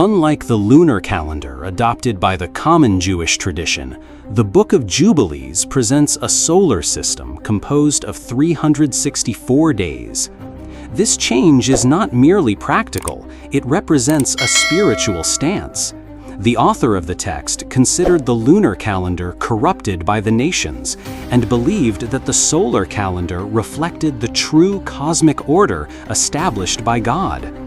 Unlike the lunar calendar adopted by the common Jewish tradition, the Book of Jubilees presents a solar system composed of 364 days. This change is not merely practical, it represents a spiritual stance. The author of the text considered the lunar calendar corrupted by the nations and believed that the solar calendar reflected the true cosmic order established by God.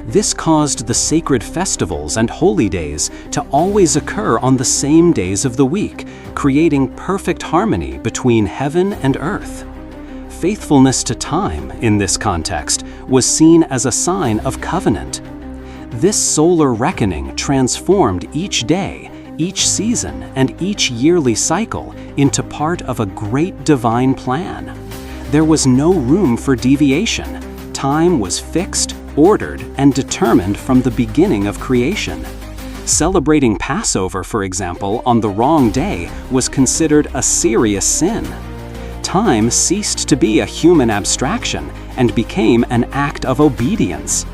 This caused the sacred festivals and holy days to always occur on the same days of the week, creating perfect harmony between heaven and earth. Faithfulness to time, in this context, was seen as a sign of covenant. This solar reckoning transformed each day, each season, and each yearly cycle into part of a great divine plan. There was no room for deviation. Time was fixed, ordered, and determined from the beginning of creation. Celebrating Passover, for example, on the wrong day was considered a serious sin. Time ceased to be a human abstraction and became an act of obedience.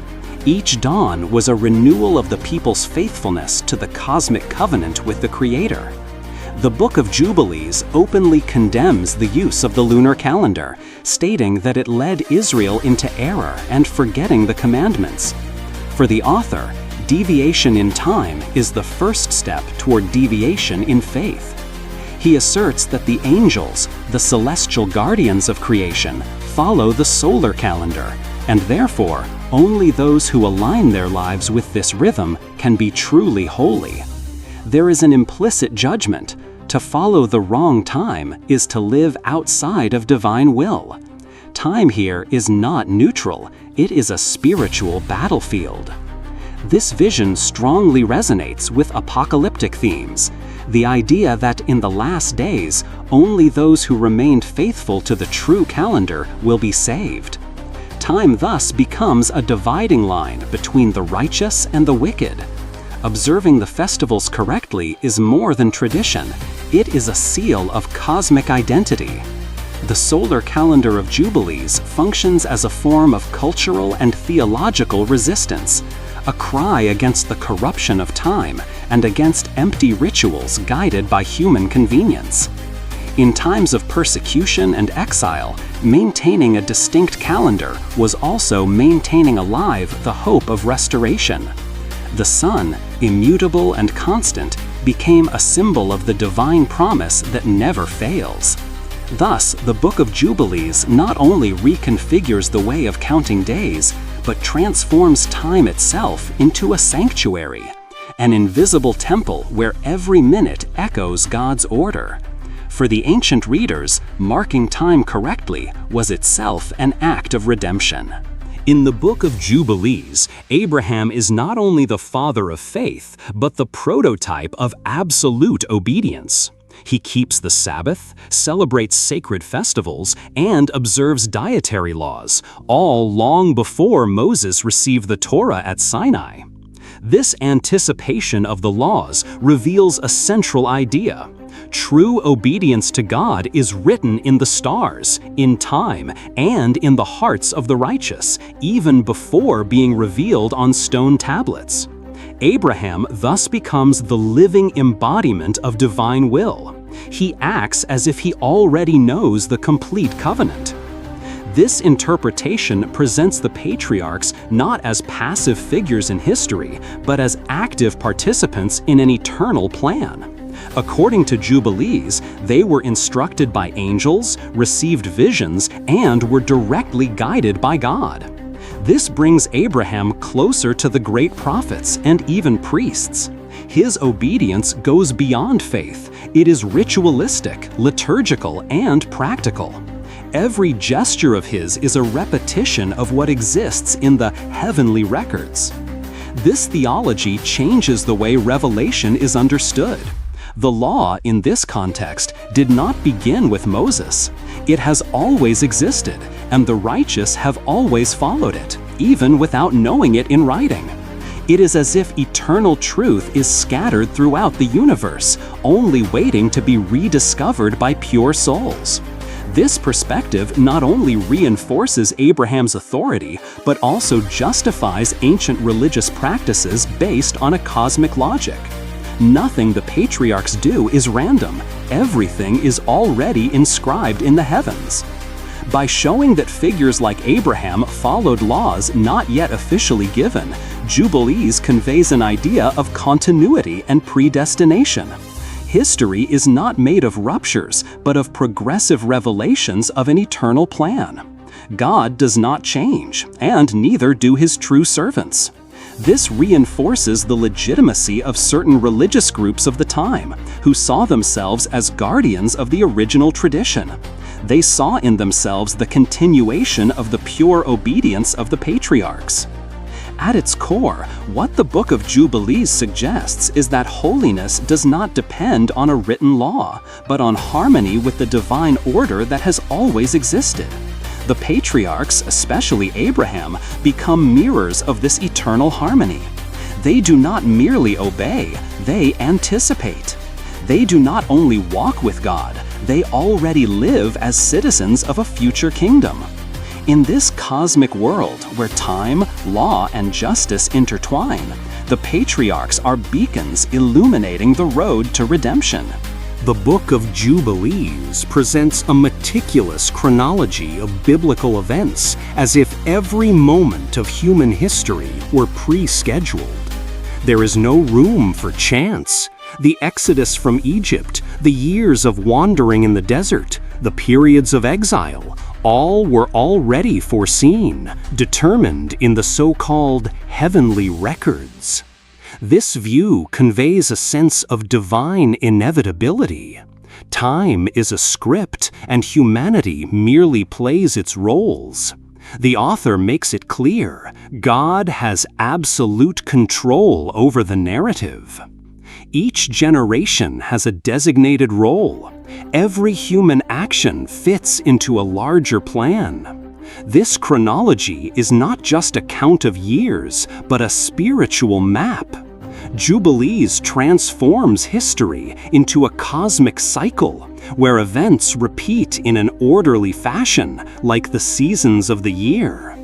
Each dawn was a renewal of the people's faithfulness to the cosmic covenant with the Creator. The Book of Jubilees openly condemns the use of the lunar calendar, stating that it led Israel into error and forgetting the commandments. For the author, deviation in time is the first step toward deviation in faith. He asserts that the angels, the celestial guardians of creation, follow the solar calendar, and therefore, only those who align their lives with this rhythm can be truly holy. There is an implicit judgment. To follow the wrong time is to live outside of divine will. Time here is not neutral, it is a spiritual battlefield. This vision strongly resonates with apocalyptic themes, the idea that in the last days, only those who remained faithful to the true calendar will be saved. Time thus becomes a dividing line between the righteous and the wicked. Observing the festivals correctly is more than tradition, it is a seal of cosmic identity. The solar calendar of Jubilees functions as a form of cultural and theological resistance, a cry against the corruption of time and against empty rituals guided by human convenience. In times of persecution and exile, maintaining a distinct calendar was also maintaining alive the hope of restoration. The sun, immutable and constant, became a symbol of the divine promise that never fails. Thus, the Book of Jubilees not only reconfigures the way of counting days, but transforms time itself into a sanctuary, an invisible temple where every minute echoes God's order. For the ancient readers, marking time correctly was itself an act of redemption. In the Book of Jubilees, Abraham is not only the father of faith, but the prototype of absolute obedience. He keeps the Sabbath, celebrates sacred festivals, and observes dietary laws, all long before Moses received the Torah at Sinai. This anticipation of the laws reveals a central idea. True obedience to God is written in the stars, in time, and in the hearts of the righteous, even before being revealed on stone tablets. Abraham thus becomes the living embodiment of divine will. He acts as if he already knows the complete covenant. This interpretation presents the patriarchs not as passive figures in history, but as active participants in an eternal plan. According to Jubilees, they were instructed by angels, received visions, and were directly guided by God. This brings Abraham closer to the great prophets and even priests. His obedience goes beyond faith. It is ritualistic, liturgical, and practical. Every gesture of his is a repetition of what exists in the heavenly records. This theology changes the way revelation is understood. The law, in this context, did not begin with Moses. It has always existed, and the righteous have always followed it, even without knowing it in writing. It is as if eternal truth is scattered throughout the universe, only waiting to be rediscovered by pure souls. This perspective not only reinforces Abraham's authority, but also justifies ancient religious practices based on a cosmic logic. Nothing the patriarchs do is random. Everything is already inscribed in the heavens. By showing that figures like Abraham followed laws not yet officially given, Jubilees conveys an idea of continuity and predestination. History is not made of ruptures, but of progressive revelations of an eternal plan. God does not change, and neither do his true servants. This reinforces the legitimacy of certain religious groups of the time, who saw themselves as guardians of the original tradition. They saw in themselves the continuation of the pure obedience of the patriarchs. At its core, what the Book of Jubilees suggests is that holiness does not depend on a written law, but on harmony with the divine order that has always existed. The patriarchs, especially Abraham, become mirrors of this eternal harmony. They do not merely obey, they anticipate. They do not only walk with God, they already live as citizens of a future kingdom. In this cosmic world where time, law, and justice intertwine, the patriarchs are beacons illuminating the road to redemption. The Book of Jubilees presents a meticulous chronology of biblical events, as if every moment of human history were pre-scheduled. There is no room for chance. The exodus from Egypt, the years of wandering in the desert, the periods of exile, all were already foreseen, determined in the so-called heavenly records. This view conveys a sense of divine inevitability. Time is a script, and humanity merely plays its roles. The author makes it clear, God has absolute control over the narrative. Each generation has a designated role. Every human action fits into a larger plan. This chronology is not just a count of years, but a spiritual map. Jubilees transforms history into a cosmic cycle, where events repeat in an orderly fashion, like the seasons of the year.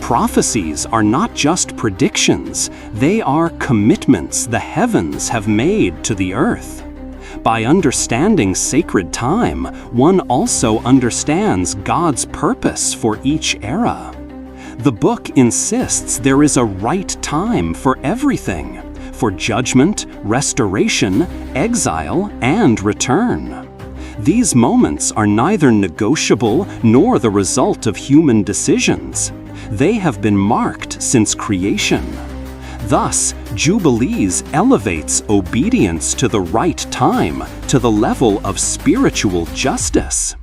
Prophecies are not just predictions, they are commitments the heavens have made to the earth. By understanding sacred time, one also understands God's purpose for each era. The book insists there is a right time for everything, for judgment, restoration, exile, and return. These moments are neither negotiable nor the result of human decisions. They have been marked since creation. Thus, Jubilees elevates obedience to the right time to the level of spiritual justice.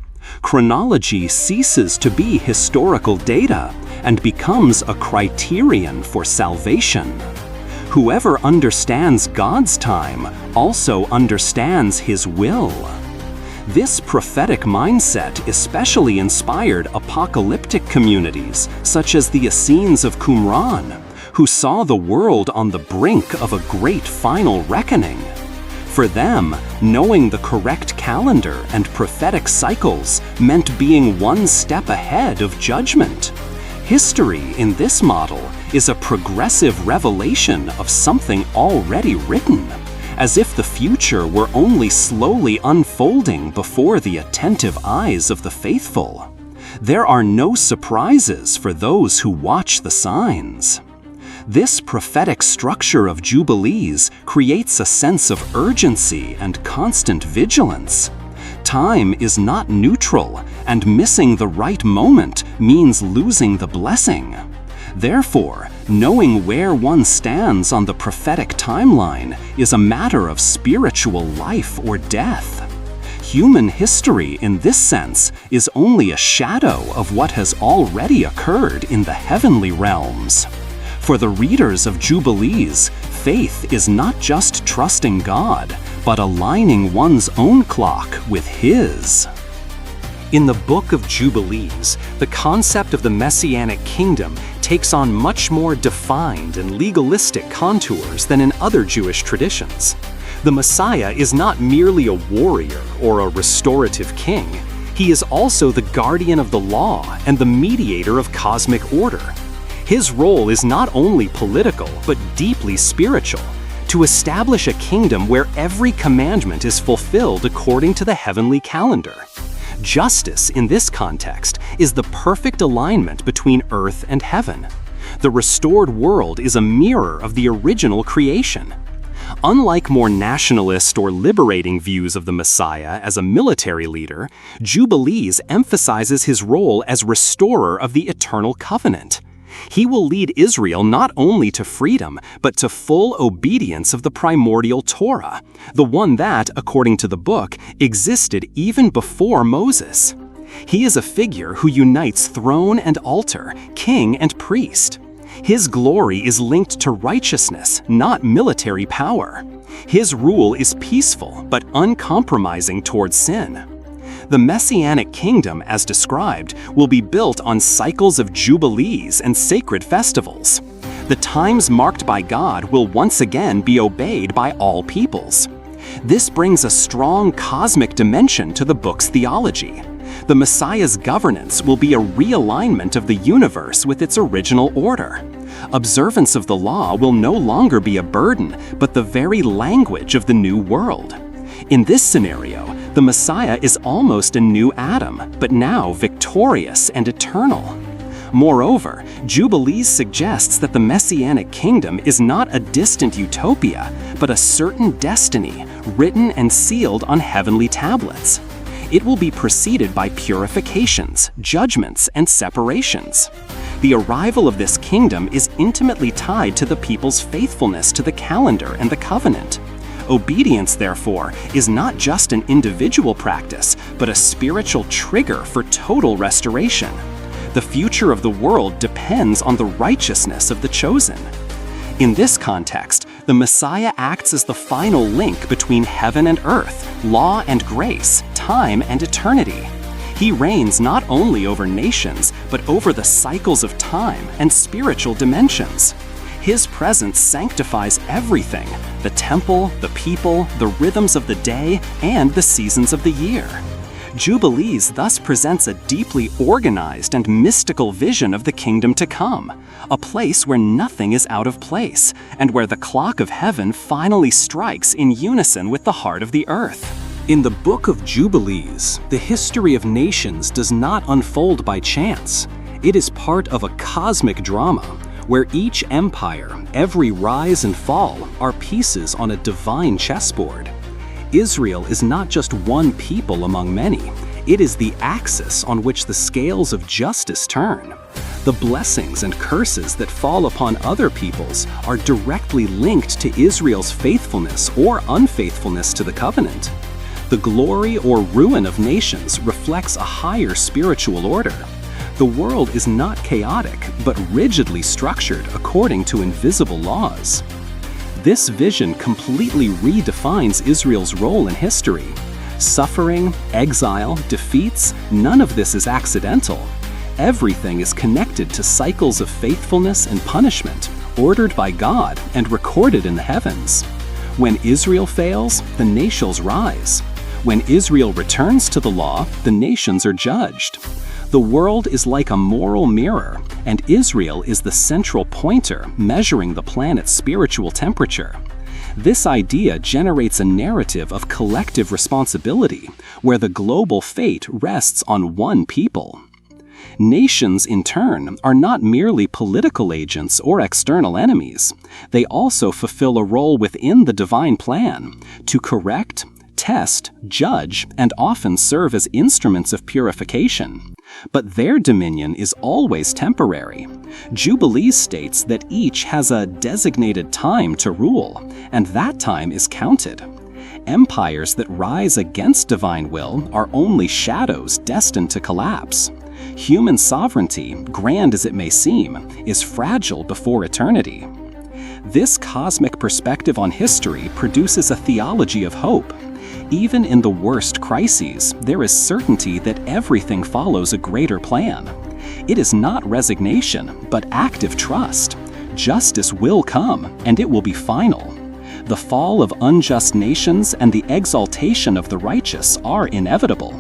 Chronology ceases to be historical data and becomes a criterion for salvation. Whoever understands God's time also understands His will. This prophetic mindset especially inspired apocalyptic communities such as the Essenes of Qumran, who saw the world on the brink of a great final reckoning. For them, knowing the correct calendar and prophetic cycles meant being one step ahead of judgment. History in this model is a progressive revelation of something already written, as if the future were only slowly unfolding before the attentive eyes of the faithful. There are no surprises for those who watch the signs. This prophetic structure of Jubilees creates a sense of urgency and constant vigilance. Time is not neutral, and missing the right moment means losing the blessing. Therefore, knowing where one stands on the prophetic timeline is a matter of spiritual life or death. Human history, in this sense, is only a shadow of what has already occurred in the heavenly realms. For the readers of Jubilees, faith is not just trusting God, but aligning one's own clock with His. In the Book of Jubilees, the concept of the Messianic kingdom takes on much more defined and legalistic contours than in other Jewish traditions. The Messiah is not merely a warrior or a restorative king. He is also the guardian of the law and the mediator of cosmic order. His role is not only political, but deeply spiritual, to establish a kingdom where every commandment is fulfilled according to the heavenly calendar. Justice, in this context, is the perfect alignment between earth and heaven. The restored world is a mirror of the original creation. Unlike more nationalist or liberating views of the Messiah as a military leader, Jubilees emphasizes his role as restorer of the eternal covenant. He will lead Israel not only to freedom, but to full obedience of the primordial Torah, the one that, according to the book, existed even before Moses. He is a figure who unites throne and altar, king and priest. His glory is linked to righteousness, not military power. His rule is peaceful but uncompromising towards sin. The Messianic kingdom, as described, will be built on cycles of jubilees and sacred festivals. The times marked by God will once again be obeyed by all peoples. This brings a strong cosmic dimension to the book's theology. The Messiah's governance will be a realignment of the universe with its original order. Observance of the law will no longer be a burden, but the very language of the new world. In this scenario, the Messiah is almost a new Adam, but now victorious and eternal. Moreover, Jubilees suggests that the Messianic kingdom is not a distant utopia, but a certain destiny, written and sealed on heavenly tablets. It will be preceded by purifications, judgments, and separations. The arrival of this kingdom is intimately tied to the people's faithfulness to the calendar and the covenant. Obedience, therefore, is not just an individual practice, but a spiritual trigger for total restoration. The future of the world depends on the righteousness of the chosen. In this context, the Messiah acts as the final link between heaven and earth, law and grace, time and eternity. He reigns not only over nations, but over the cycles of time and spiritual dimensions. His presence sanctifies everything: the temple, the people, the rhythms of the day, and the seasons of the year. Jubilees thus presents a deeply organized and mystical vision of the kingdom to come, a place where nothing is out of place, and where the clock of heaven finally strikes in unison with the heart of the earth. In the Book of Jubilees, the history of nations does not unfold by chance. It is part of a cosmic drama, where each empire, every rise and fall, are pieces on a divine chessboard. Israel is not just one people among many. It is the axis on which the scales of justice turn. The blessings and curses that fall upon other peoples are directly linked to Israel's faithfulness or unfaithfulness to the covenant. The glory or ruin of nations reflects a higher spiritual order. The world is not chaotic, but rigidly structured according to invisible laws. This vision completely redefines Israel's role in history. Suffering, exile, defeats, none of this is accidental. Everything is connected to cycles of faithfulness and punishment, ordered by God and recorded in the heavens. When Israel fails, the nations rise. When Israel returns to the law, the nations are judged. The world is like a moral mirror, and Israel is the central pointer measuring the planet's spiritual temperature. This idea generates a narrative of collective responsibility, where the global fate rests on one people. Nations, in turn, are not merely political agents or external enemies. They also fulfill a role within the divine plan to correct, test, judge, and often serve as instruments of purification. But their dominion is always temporary. Jubilees states that each has a designated time to rule, and that time is counted. Empires that rise against divine will are only shadows destined to collapse. Human sovereignty, grand as it may seem, is fragile before eternity. This cosmic perspective on history produces a theology of hope. Even in the worst crises, there is certainty that everything follows a greater plan. It is not resignation, but active trust. Justice will come, and it will be final. The fall of unjust nations and the exaltation of the righteous are inevitable.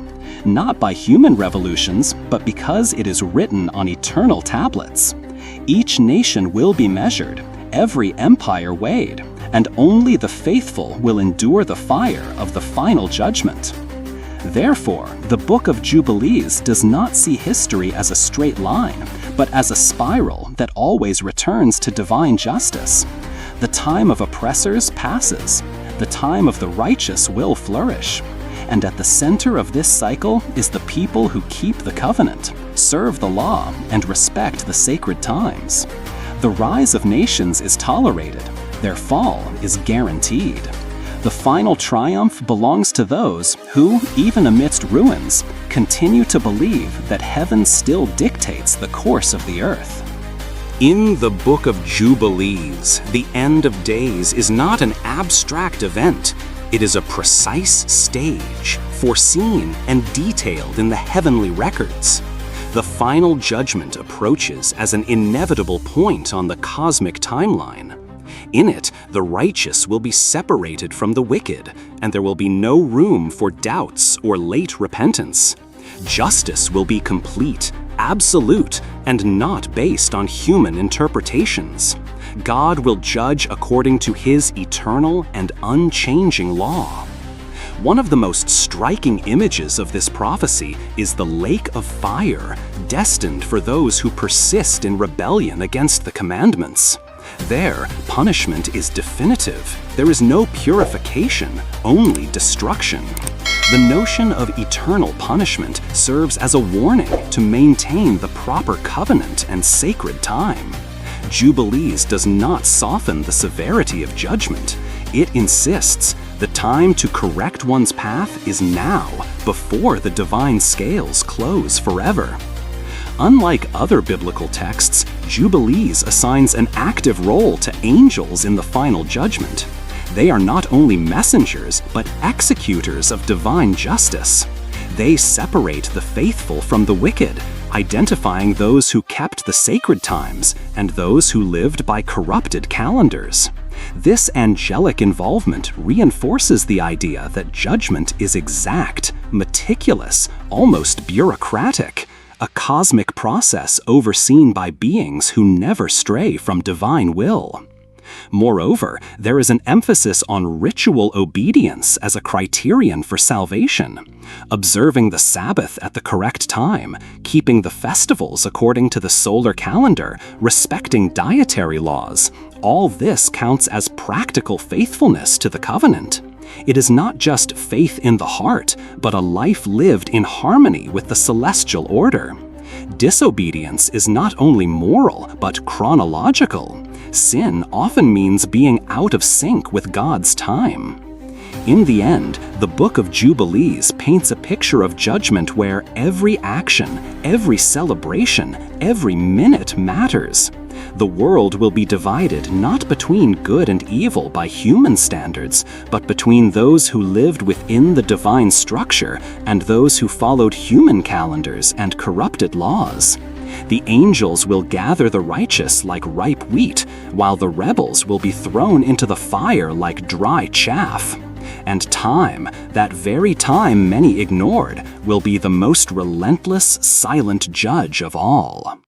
not by human revolutions, but because it is written on eternal tablets. Each nation will be measured, every empire weighed, and only the faithful will endure the fire of the final judgment. Therefore, the Book of Jubilees does not see history as a straight line, but as a spiral that always returns to divine justice. The time of oppressors passes. The time of the righteous will flourish. And at the center of this cycle is the people who keep the covenant, serve the law, and respect the sacred times. The rise of nations is tolerated. Their fall is guaranteed. The final triumph belongs to those who, even amidst ruins, continue to believe that heaven still dictates the course of the earth. In the Book of Jubilees, the end of days is not an abstract event. It is a precise stage, foreseen and detailed in the heavenly records. The final judgment approaches as an inevitable point on the cosmic timeline. In it, the righteous will be separated from the wicked, and there will be no room for doubts or late repentance. Justice will be complete, absolute, and not based on human interpretations. God will judge according to His eternal and unchanging law. One of the most striking images of this prophecy is the lake of fire, destined for those who persist in rebellion against the commandments. There, punishment is definitive. There is no purification, only destruction. The notion of eternal punishment serves as a warning to maintain the proper covenant and sacred time. Jubilees does not soften the severity of judgment. It insists the time to correct one's path is now, before the divine scales close forever. Unlike other biblical texts, Jubilees assigns an active role to angels in the final judgment. They are not only messengers, but executors of divine justice. They separate the faithful from the wicked, identifying those who kept the sacred times and those who lived by corrupted calendars. This angelic involvement reinforces the idea that judgment is exact, meticulous, almost bureaucratic, a cosmic process overseen by beings who never stray from divine will. Moreover, there is an emphasis on ritual obedience as a criterion for salvation. Observing the Sabbath at the correct time, keeping the festivals according to the solar calendar, respecting dietary laws, all this counts as practical faithfulness to the covenant. It is not just faith in the heart, but a life lived in harmony with the celestial order. Disobedience is not only moral, but chronological. Sin often means being out of sync with God's time. In the end, the Book of Jubilees paints a picture of judgment where every action, every celebration, every minute matters. The world will be divided not between good and evil by human standards, but between those who lived within the divine structure and those who followed human calendars and corrupted laws. The angels will gather the righteous like ripe wheat, while the rebels will be thrown into the fire like dry chaff. And time, that very time many ignored, will be the most relentless, silent judge of all.